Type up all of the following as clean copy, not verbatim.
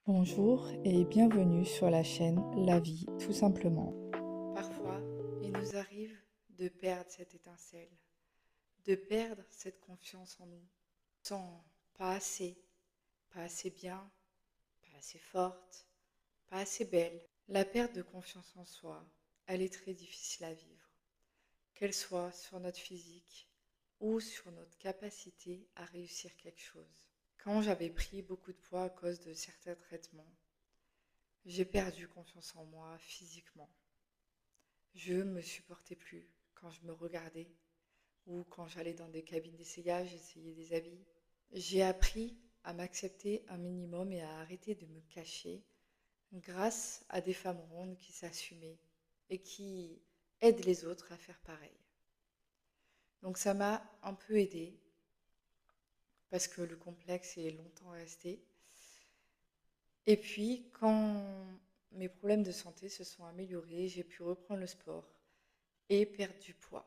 Bonjour et bienvenue sur la chaîne La vie tout simplement. Parfois, il nous arrive de perdre cette étincelle, de perdre cette confiance en nous. Sans pas assez bien, pas assez forte, pas assez belle. La perte de confiance en soi, elle est très difficile à vivre, qu'elle soit sur notre physique ou sur notre capacité à réussir quelque chose. Quand j'avais pris beaucoup de poids à cause de certains traitements, j'ai perdu confiance en moi physiquement. Je me supportais plus quand je me regardais ou quand j'allais dans des cabines d'essayage essayer des habits. J'ai appris à m'accepter un minimum et à arrêter de me cacher grâce à des femmes rondes qui s'assumaient et qui aident les autres à faire pareil. Donc ça m'a un peu aidée parce que le complexe est longtemps resté. Et puis quand mes problèmes de santé se sont améliorés, j'ai pu reprendre le sport et perdre du poids.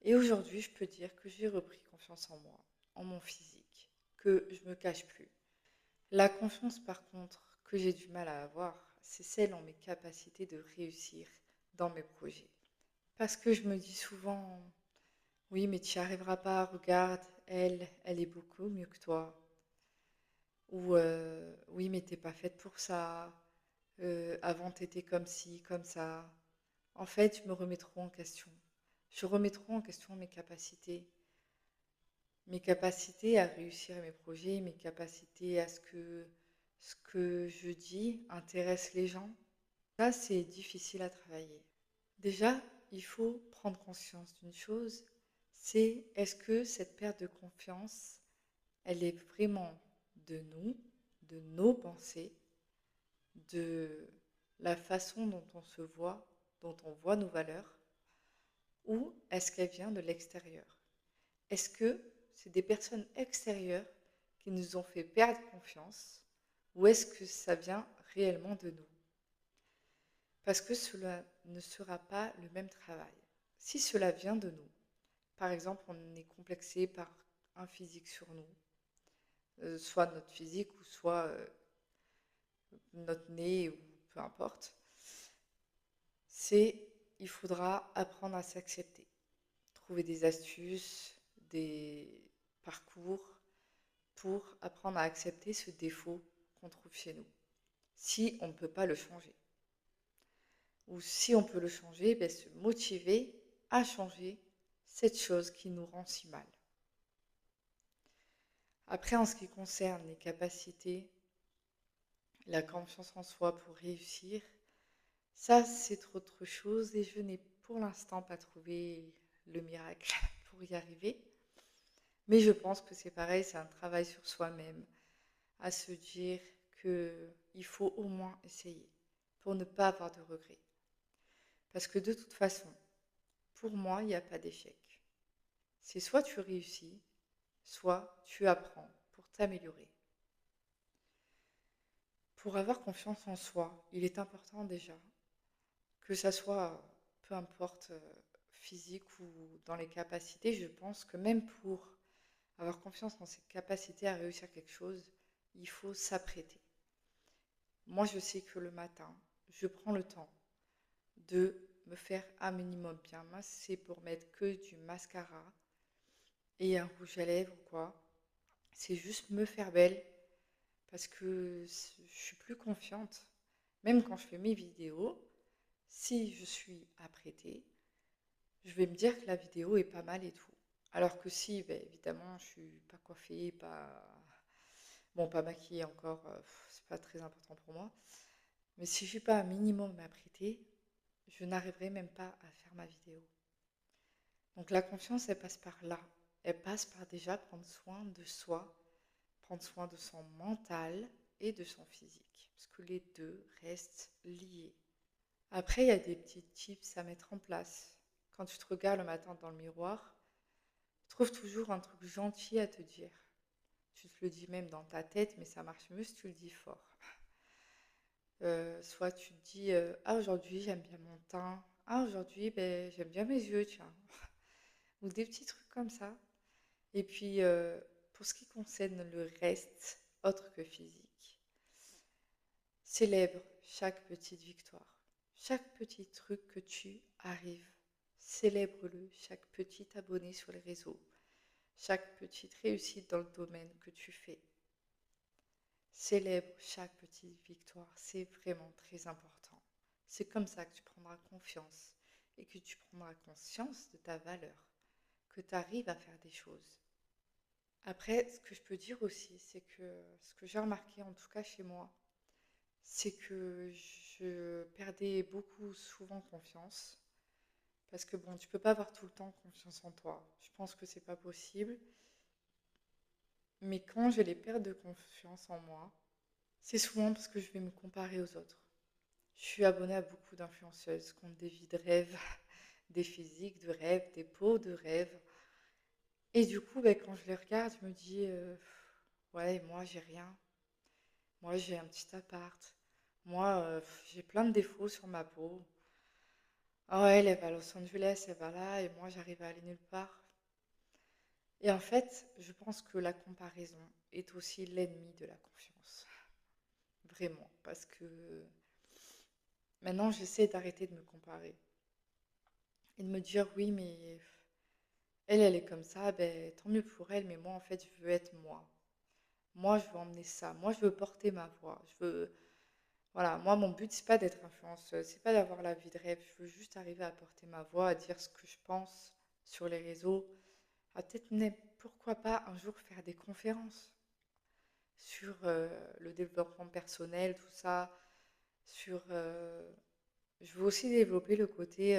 Et aujourd'hui, je peux dire que j'ai repris confiance en moi, en mon physique, que je ne me cache plus. La confiance, par contre, que j'ai du mal à avoir, c'est celle en mes capacités de réussir dans mes projets. Parce que je me dis souvent, oui, mais tu n'y arriveras pas, regarde, elle est beaucoup mieux que toi. Ou oui, mais t'es pas faite pour ça. Avant, t'étais comme ci, comme ça. En fait, je me remets trop en question. Je remets trop en question mes capacités à réussir mes projets, mes capacités à ce que je dis intéresse les gens. Ça, c'est difficile à travailler. Déjà, il faut prendre conscience d'une chose, c'est est-ce que cette perte de confiance, elle est vraiment de nous, de nos pensées, de la façon dont on se voit, dont on voit nos valeurs, ou est-ce qu'elle vient de l'extérieur? Est-ce que c'est des personnes extérieures qui nous ont fait perdre confiance ou est-ce que ça vient réellement de nous? Parce que cela ne sera pas le même travail. Si cela vient de nous, par exemple, on est complexé par un physique sur nous, soit notre physique ou soit notre nez ou peu importe, c'est il faudra apprendre à s'accepter, trouver des astuces, des parcours pour apprendre à accepter ce défaut qu'on trouve chez nous, si on ne peut pas le changer. Ou si on peut le changer, ben, se motiver à changer cette chose qui nous rend si mal. Après, en ce qui concerne les capacités, la confiance en soi pour réussir, ça c'est autre chose et je n'ai pour l'instant pas trouvé le miracle pour y arriver. Mais je pense que c'est pareil, c'est un travail sur soi-même, à se dire qu'il faut au moins essayer pour ne pas avoir de regrets. Parce que de toute façon, pour moi, il n'y a pas d'échec. C'est soit tu réussis, soit tu apprends pour t'améliorer. Pour avoir confiance en soi, il est important déjà que ça soit, peu importe, physique ou dans les capacités, je pense que même pour avoir confiance en ses capacités à réussir quelque chose, il faut s'apprêter. Moi, je sais que le matin, je prends le temps de me faire un minimum bien massé pour mettre que du mascara et un rouge à lèvres ou quoi. C'est juste me faire belle parce que je suis plus confiante. Même quand je fais mes vidéos, si je suis apprêtée, je vais me dire que la vidéo est pas mal et tout. Alors que si, ben, évidemment, je suis pas coiffée, pas maquillée encore, c'est pas très important pour moi. Mais si je suis pas un minimum apprêtée, je n'arriverai même pas à faire ma vidéo. Donc la confiance, elle passe par là. Elle passe par déjà prendre soin de soi, prendre soin de son mental et de son physique, parce que les deux restent liés. Après, il y a des petits tips à mettre en place. Quand tu te regardes le matin dans le miroir, trouve toujours un truc gentil à te dire. Tu te le dis même dans ta tête, mais ça marche mieux si tu le dis fort. Soit tu te dis ah aujourd'hui j'aime bien mon teint, ah aujourd'hui ben, j'aime bien mes yeux, tiens. Ou des petits trucs comme ça. Et puis pour ce qui concerne le reste, autre que physique, Célèbre chaque petite victoire, chaque petit truc que tu arrives. Célèbre-le, chaque petit abonné sur les réseaux, chaque petite réussite dans le domaine que tu fais. Célèbre chaque petite victoire, c'est vraiment très important. C'est comme ça que tu prendras confiance et que tu prendras conscience de ta valeur, que tu arrives à faire des choses. Après, ce que je peux dire aussi, c'est que ce que j'ai remarqué, en tout cas chez moi, c'est que je perdais beaucoup souvent confiance. Parce que bon, tu peux pas avoir tout le temps confiance en toi. Je pense que c'est pas possible. Mais quand j'ai les pertes de confiance en moi, c'est souvent parce que je vais me comparer aux autres. Je suis abonnée à beaucoup d'influenceuses qui ont des vies de rêve, des physiques de rêve, des peaux de rêve. Et du coup, ben, quand je les regarde, je me dis, ouais, moi j'ai rien. Moi j'ai un petit appart. Moi, j'ai plein de défauts sur ma peau. Ah ouais, elle va à Los Angeles, elle va là, et moi j'arrive à aller nulle part. Et en fait, je pense que la comparaison est aussi l'ennemi de la confiance. Vraiment. Parce que maintenant, j'essaie d'arrêter de me comparer. Et de me dire, oui, mais elle est comme ça, ben, tant mieux pour elle, mais moi, en fait, je veux être moi. Moi, je veux emmener ça. Moi, je veux porter ma voix. Je veux... Voilà, moi, mon but, c'est pas d'être influenceuse, c'est pas d'avoir la vie de rêve. Je veux juste arriver à porter ma voix, à dire ce que je pense sur les réseaux, à peut-être, pourquoi pas, un jour faire des conférences sur le développement personnel, tout ça, sur... je veux aussi développer le côté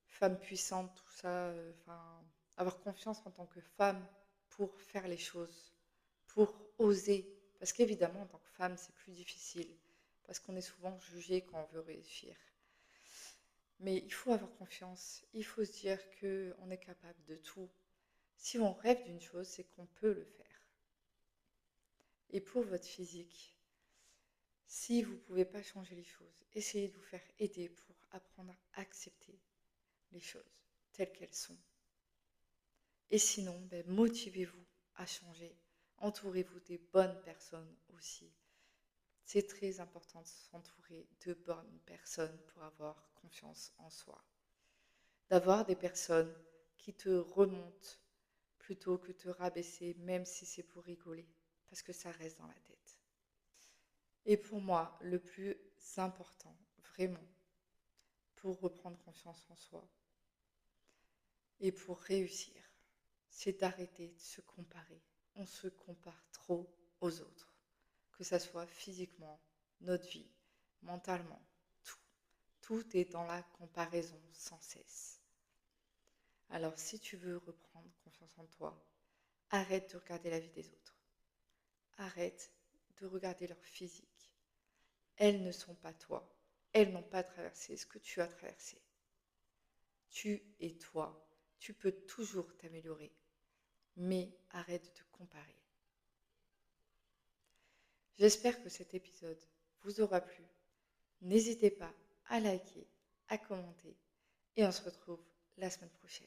femme puissante, tout ça, enfin, avoir confiance en tant que femme pour faire les choses, pour oser. Parce qu'évidemment, en tant que femme, c'est plus difficile, parce qu'on est souvent jugé quand on veut réussir. Mais il faut avoir confiance, il faut se dire qu'on est capable de tout. Si on rêve d'une chose, c'est qu'on peut le faire. Et pour votre physique, si vous ne pouvez pas changer les choses, essayez de vous faire aider pour apprendre à accepter les choses telles qu'elles sont. Et sinon, ben, motivez-vous à changer. Entourez-vous des bonnes personnes aussi. C'est très important de s'entourer de bonnes personnes pour avoir confiance en soi. D'avoir des personnes qui te remontent plutôt que te rabaisser, même si c'est pour rigoler, parce que ça reste dans la tête. Et pour moi, le plus important, vraiment, pour reprendre confiance en soi et pour réussir, c'est d'arrêter de se comparer. On se compare trop aux autres, que ça soit physiquement, notre vie, mentalement, tout. Tout est dans la comparaison sans cesse. Alors si tu veux reprendre confiance en toi, arrête de regarder la vie des autres. Arrête de regarder leur physique. Elles ne sont pas toi. Elles n'ont pas traversé ce que tu as traversé. Tu es toi. Tu peux toujours t'améliorer. Mais arrête de te comparer. J'espère que cet épisode vous aura plu. N'hésitez pas à liker, à commenter et on se retrouve la semaine prochaine.